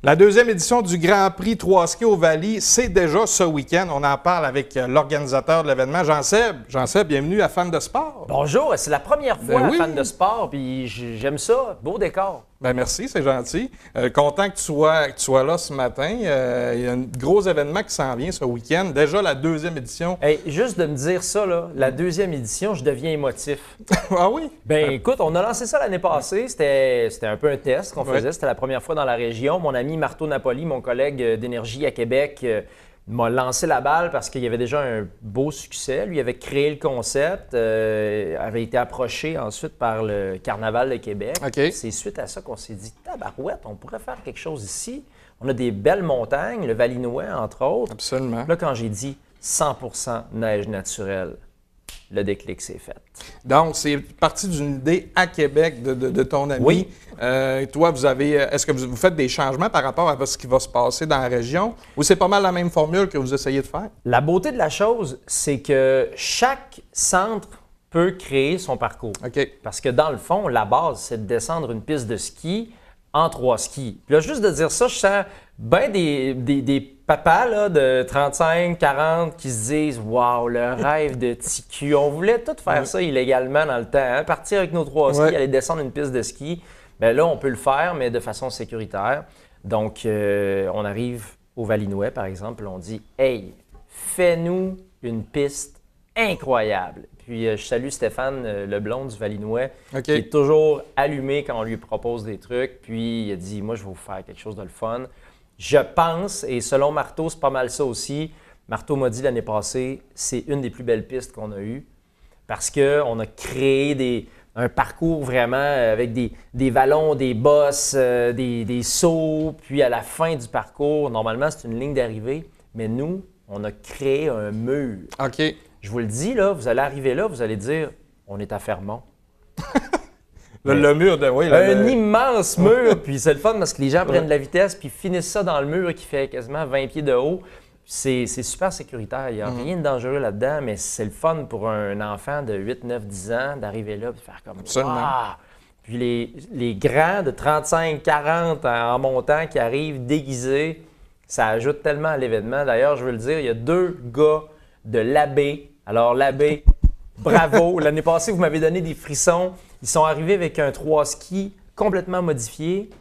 La deuxième édition du Grand Prix 3 ski au Valley, c'est déjà ce week-end. On en parle avec l'organisateur de l'événement, Jean-Seb. Jean-Seb, bienvenue à Fan de sport. Bonjour, c'est la première fois oui. à Fan de sport, puis j'aime ça. Beau décor. Ben merci, c'est gentil. Content que tu sois là ce matin. Il y a un gros événement qui s'en vient ce week-end. Déjà la deuxième édition. Hey, juste de me dire ça, là, la deuxième édition, je deviens émotif. Ah oui? Ben écoute, on a lancé ça l'année passée. C'était un peu un test qu'on faisait. C'était la première fois dans la région. Mon ami Marteau Napoli, mon collègue d'énergie à Québec, m'a lancé la balle parce qu'il y avait déjà un beau succès. Lui avait créé le concept, avait été approché ensuite par le Carnaval de Québec. OK. C'est suite à ça qu'on s'est dit, tabarouette, on pourrait faire quelque chose ici. On a des belles montagnes, le Valinois entre autres. Absolument. Là, quand j'ai dit 100% neige naturelle, le déclic s'est fait. Donc, c'est parti d'une idée à Québec de ton ami. Oui. Toi, est-ce que vous faites des changements par rapport à ce qui va se passer dans la région ou c'est pas mal la même formule que vous essayez de faire? La beauté de la chose, c'est que chaque centre peut créer son parcours. OK. Parce que dans le fond, la base, c'est de descendre une piste de ski en 3 skis. Puis là, juste de dire ça, je sens bien des papas là, de 35, 40 qui se disent « Wow, le rêve de TQ! » On voulait tout faire ça illégalement dans le temps. Hein? Partir avec nos 3 skis, aller descendre une piste de ski. Bien là, on peut le faire, mais de façon sécuritaire. Donc, on arrive au Valinois, par exemple, et on dit « Hey, fais-nous une piste incroyable! » Puis, je salue Stéphane Leblond du Valinois, qui est toujours allumé quand on lui propose des trucs. Puis, il a dit « Moi, je vais vous faire quelque chose de le fun. » Je pense, et selon Marteau, c'est pas mal ça aussi. Marteau m'a dit l'année passée, c'est une des plus belles pistes qu'on a eues parce qu'on a créé un parcours vraiment avec des vallons, des bosses, des sauts. Puis à la fin du parcours, normalement, c'est une ligne d'arrivée. Mais nous, on a créé un mur. OK. Je vous le dis, là, vous allez arriver là, vous allez dire, on est à Fermont. Le mur de... Oui, un immense mur, puis c'est le fun parce que les gens prennent de la vitesse puis finissent ça dans le mur qui fait quasiment 20 pieds de haut. C'est super sécuritaire, il n'y a rien de dangereux là-dedans, mais c'est le fun pour un enfant de 8, 9, 10 ans d'arriver là et de faire comme ça. Wow! Puis les grands de 35, 40 en montant qui arrivent déguisés, ça ajoute tellement à l'événement. D'ailleurs, je veux le dire, il y a 2 gars de l'Abbé. Alors l'Abbé, bravo! L'année passée, vous m'avez donné des frissons. Ils sont arrivés avec un 3 ski complètement modifié.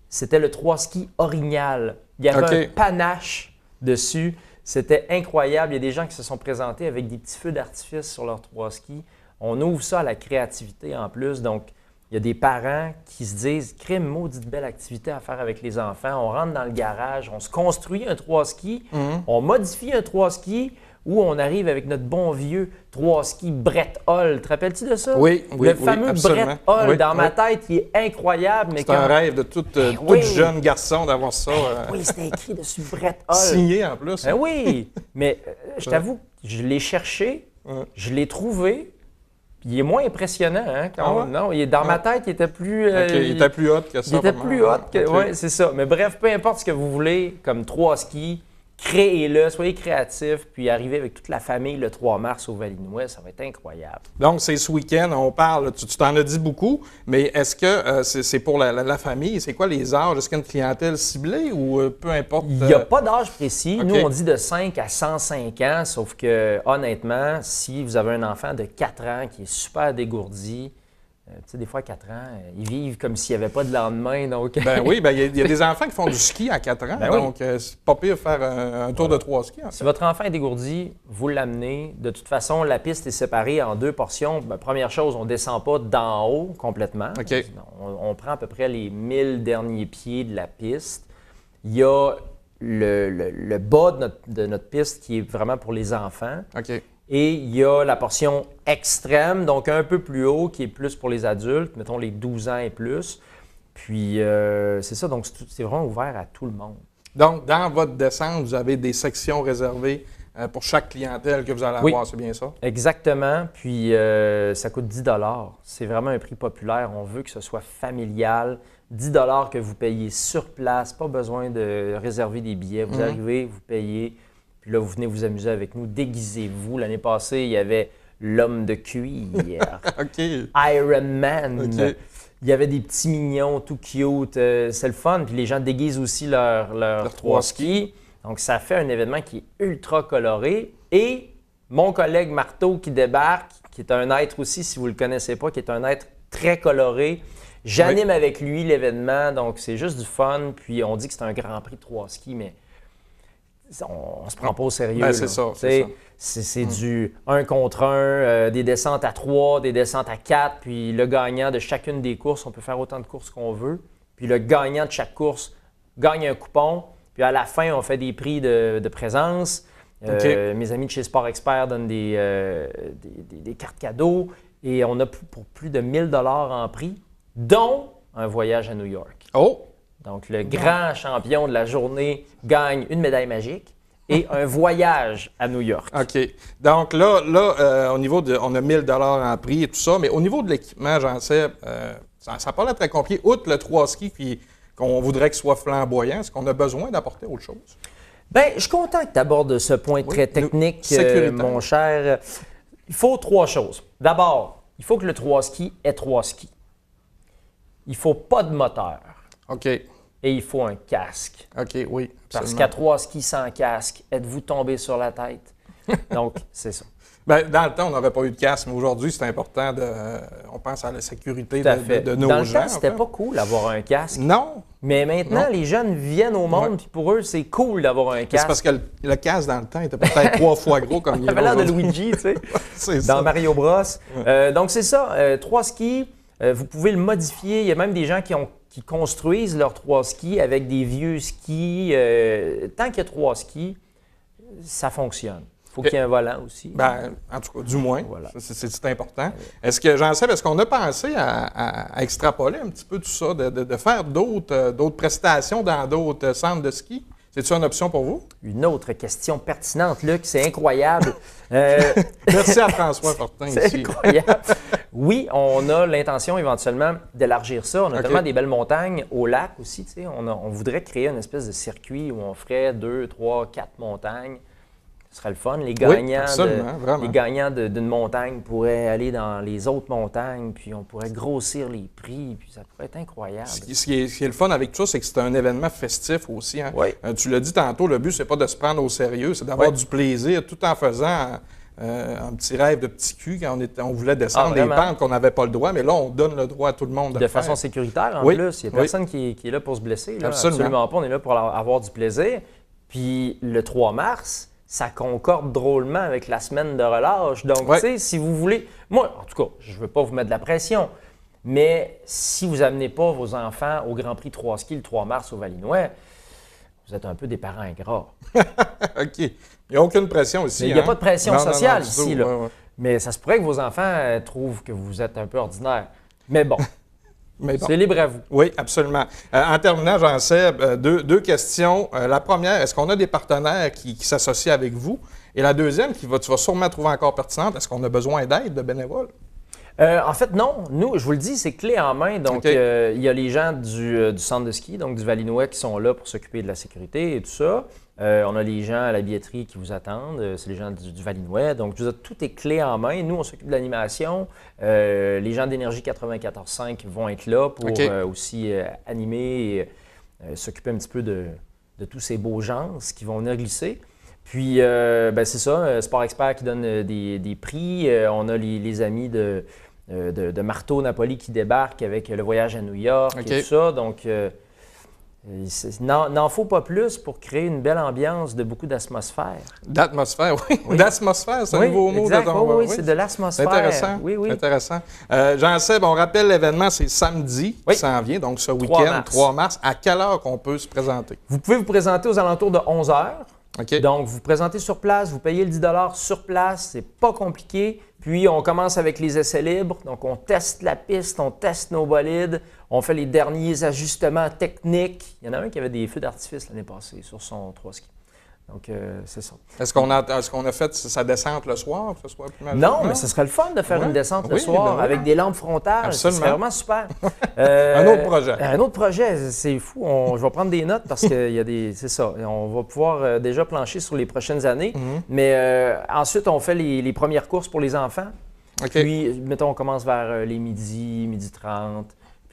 C'était le 3 ski orignal. Il y avait un panache dessus. C'était incroyable. Il y a des gens qui se sont présentés avec des petits feux d'artifice sur leurs 3 skis. On ouvre ça à la créativité en plus. Donc, il y a des parents qui se disent « Crime, maudite belle activité à faire avec les enfants. » On rentre dans le garage, on se construit un 3 skis, on modifie un 3 skis, où on arrive avec notre bon vieux 3 skis Brett Hull. Te rappelles-tu de ça? Oui, le fameux Brett Hull. Oui, dans ma tête, il est incroyable. C'est un rêve de tout jeune garçon d'avoir ça. Oui, c'était écrit dessus Brett Hull. Signé en plus. Oui, mais je t'avoue, je l'ai cherché, je l'ai trouvé. Puis il est moins impressionnant. Hein, non, dans ma tête, il était plus... il était plus hot que ça. Il était plus hot que... Oui, c'est ça. Mais bref, peu importe ce que vous voulez, comme 3 skis, créez-le, soyez créatifs, puis arrivez avec toute la famille le 3 mars au Valinois, ça va être incroyable. Donc, c'est ce week-end, on parle, tu t'en as dit beaucoup, mais est-ce que c'est pour la famille? C'est quoi les âges? Est-ce qu'il y a une clientèle ciblée ou peu importe? Il n'y a pas d'âge précis. Nous, on dit de 5 à 105 ans, sauf que, honnêtement, si vous avez un enfant de 4 ans qui est super dégourdi, tu sais, des fois, à 4 ans, ils vivent comme s'il n'y avait pas de lendemain. Donc... Ben oui, il y a des enfants qui font du ski à 4 ans, donc c'est pas pire de faire un tour de 3 skis. Si votre enfant est dégourdi, vous l'amenez. De toute façon, la piste est séparée en 2 portions. Ben, première chose, on ne descend pas d'en haut complètement. On prend à peu près les 1000 derniers pieds de la piste. Il y a le bas de notre piste qui est vraiment pour les enfants. Et il y a la portion extrême, donc un peu plus haut, qui est plus pour les adultes, mettons les 12 ans et plus. Puis c'est ça, donc c'est vraiment ouvert à tout le monde. Donc, dans votre descente, vous avez des sections réservées pour chaque clientèle que vous allez avoir, c'est bien ça? Exactement. Puis ça coûte 10 $. C'est vraiment un prix populaire. On veut que ce soit familial. 10 $ que vous payez sur place, pas besoin de réserver des billets. Vous arrivez, vous payez. Puis là, vous venez vous amuser avec nous, déguisez-vous. L'année passée, il y avait l'homme de cuir, Iron Man. Il y avait des petits mignons tout cute. C'est le fun. Puis les gens déguisent aussi leurs trois skis. Donc, ça fait un événement qui est ultra coloré. Et mon collègue Marteau qui débarque, qui est un être aussi, si vous ne le connaissez pas, qui est un être très coloré. J'anime avec lui l'événement, donc c'est juste du fun. Puis on dit que c'est un Grand Prix de 3 skis, mais on ne se prend pas au sérieux. Ben, c'est ça. C'est du 1 contre 1, des descentes à 3, des descentes à 4. Puis le gagnant de chacune des courses, on peut faire autant de courses qu'on veut. Puis le gagnant de chaque course gagne un coupon. Puis à la fin, on fait des prix de présence. Mes amis de chez Sport Expert donnent des cartes cadeaux. Et on a pour plus de 1000 $ en prix, dont un voyage à New York. Oh! Donc, le grand champion de la journée gagne une médaille magique et un voyage à New York. OK. Donc là au niveau de... On a 1000 $ en prix et tout ça, mais au niveau de l'équipement, j'en sais, ça paraît très compliqué. Outre le 3 skis qu'on voudrait qu'il soit flamboyant, est-ce qu'on a besoin d'apporter autre chose? Bien, je suis content que tu abordes ce point très technique, mon cher. Il faut 3 choses. D'abord, il faut que le 3 skis ait 3 skis. Il ne faut pas de moteur. OK. Et il faut un casque. OK, oui. Absolument. Parce qu'à 3 skis sans casque, êtes-vous tombé sur la tête? Donc, c'est ça. Bien, dans le temps, on n'avait pas eu de casque, mais aujourd'hui, c'est important on pense à la sécurité de nos gens. Dans le temps, c'était pas cool d'avoir un casque. Non. Mais maintenant, les jeunes viennent au monde, puis pour eux, c'est cool d'avoir un casque. C'est parce que le casque, dans le temps, était peut-être 3 fois gros comme il est. Ça avait l'air de Luigi, tu sais, c'est dans ça. Mario Bros. Donc, c'est ça. 3 skis, vous pouvez le modifier. Il y a même des gens qui construisent leurs 3 skis avec des vieux skis. Tant qu'il y a 3 skis, ça fonctionne. Il faut qu'il y ait un volant aussi. Ben, en tout cas, du moins. Voilà. C'est important. Est-ce que, j'en sais, est-ce qu'on a pensé à extrapoler un petit peu tout ça, de faire d'autres prestations dans d'autres centres de ski? C'est-tu une option pour vous? Une autre question pertinente, Luc, c'est incroyable. Merci à François Fortin ici. C'est incroyable. Oui, on a l'intention éventuellement d'élargir ça. On a tellement des belles montagnes au lac aussi. Tu sais, on voudrait créer une espèce de circuit où on ferait 2, 3, 4 montagnes. Ce serait le fun. Les gagnants d'une montagne pourraient aller dans les autres montagnes, puis on pourrait grossir les prix, puis ça pourrait être incroyable. Ce qui est le fun avec tout ça, c'est que c'est un événement festif aussi. Hein? Oui. Tu l'as dit tantôt, le but, c'est pas de se prendre au sérieux, c'est d'avoir du plaisir tout en faisant un petit rêve de petit cul quand on voulait descendre des pentes qu'on n'avait pas le droit, mais là, on donne le droit à tout le monde de le faire. De façon sécuritaire, en plus. Il n'y a personne qui est là pour se blesser. Là. Absolument pas. On est là pour avoir du plaisir. Puis le 3 mars, ça concorde drôlement avec la semaine de relâche. Donc, tu sais, si vous voulez... Moi, en tout cas, je ne veux pas vous mettre de la pression, mais si vous n'amenez pas vos enfants au Grand Prix 3 skis le 3 mars au Valinois, vous êtes un peu des parents ingrats. OK. Il n'y a aucune pression ici. Il n'y a pas de pression sociale non, ici. Là. Ouais. Mais ça se pourrait que vos enfants trouvent que vous êtes un peu ordinaire. Mais bon. C'est libre à vous. Oui, absolument. En terminant, j'en sais deux questions. La première, est-ce qu'on a des partenaires qui s'associent avec vous? Et la deuxième, tu vas sûrement trouver encore pertinente, est-ce qu'on a besoin d'aide de bénévoles? En fait, non. Nous, je vous le dis, c'est clé en main. Donc, il y a les gens du centre de ski, donc du Valinois, qui sont là pour s'occuper de la sécurité et tout ça. On a les gens à la billetterie qui vous attendent. C'est les gens du Valinois. Donc, tout est clé en main. Nous, on s'occupe de l'animation. Les gens d'Énergie 94.5 vont être là pour aussi animer et s'occuper un petit peu de tous ces beaux gens qui vont venir glisser. Puis, c'est ça, Sport Expert qui donne des prix. On a les amis de Marteau-Napoli qui débarquent avec le voyage à New York et tout ça. Donc, n'en faut pas plus pour créer une belle ambiance de beaucoup d'atmosphère. D'atmosphère, oui. D'atmosphère, c'est un nouveau mot. Oui, c'est de l'atmosphère. C'est intéressant. Oui. Intéressant. J'en sais, on rappelle l'événement, c'est samedi qui s'en vient, donc ce week-end, 3 mars. À quelle heure qu'on peut se présenter? Vous pouvez vous présenter aux alentours de 11 h. Okay. Donc, vous vous présentez sur place, vous payez le 10 $ sur place, c'est pas compliqué. Puis, on commence avec les essais libres. Donc, on teste la piste, on teste nos bolides, on fait les derniers ajustements techniques. Il y en a un qui avait des feux d'artifice l'année passée sur son 3 skis. Donc, c'est ça. Est-ce qu'on a fait sa descente le soir, que ce soit plus magique? Non, mais ce serait le fun de faire une descente le soir avec des lampes frontales. Ce serait vraiment super. Un autre projet. Un autre projet, c'est fou. Je vais prendre des notes parce qu'il y a des... C'est ça. On va pouvoir déjà plancher sur les prochaines années. Mais ensuite, on fait les premières courses pour les enfants. Puis, mettons, on commence vers les midi 30.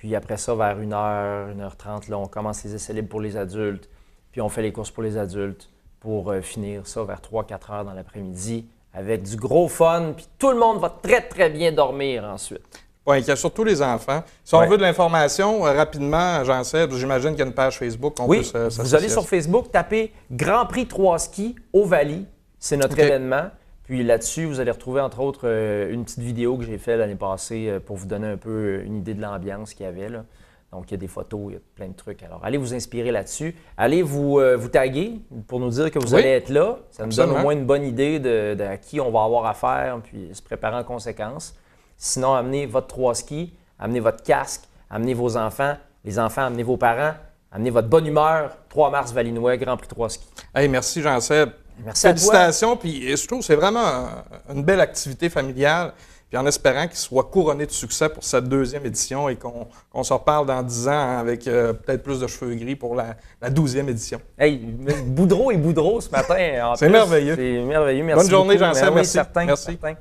Puis après ça, vers 1h, 1h30, là, on commence les essais libres pour les adultes. Puis on fait les courses pour les adultes pour finir ça vers 3-4 heures dans l'après-midi avec du gros fun. Puis tout le monde va très, très bien dormir ensuite. Oui, il y a surtout les enfants. Si on veut de l'information, rapidement, j'en sais, j'imagine qu'il y a une page Facebook qu'on peut s'associer. Vous allez sur Facebook, tapez Grand Prix 3 ski Ovalie. C'est notre événement. Puis là-dessus, vous allez retrouver entre autres une petite vidéo que j'ai faite l'année passée pour vous donner un peu une idée de l'ambiance qu'il y avait là. Donc, il y a des photos, il y a plein de trucs. Alors, allez vous inspirer là-dessus. Allez vous taguer pour nous dire que vous allez être là. Ça nous donne au moins une bonne idée de à qui on va avoir affaire, puis se préparer en conséquence. Sinon, amenez votre 3 skis, amenez votre casque, amenez vos enfants. Les enfants, amenez vos parents, amenez votre bonne humeur. 3 mars, Valinois, Grand Prix 3 ski. Hey, merci Jean-Seb. Merci à toi. Félicitations. Puis je trouve que c'est vraiment une belle activité familiale. Puis en espérant qu'il soit couronné de succès pour cette 2e édition et qu'on se reparle dans 10 ans avec peut-être plus de cheveux gris pour la 12e édition. Hey, Boudreau et Boudreau ce matin. C'est merveilleux. C'est merveilleux. Merci Bonne journée, beaucoup. Jean-Seb. Oui, merci. certain, Merci. certain.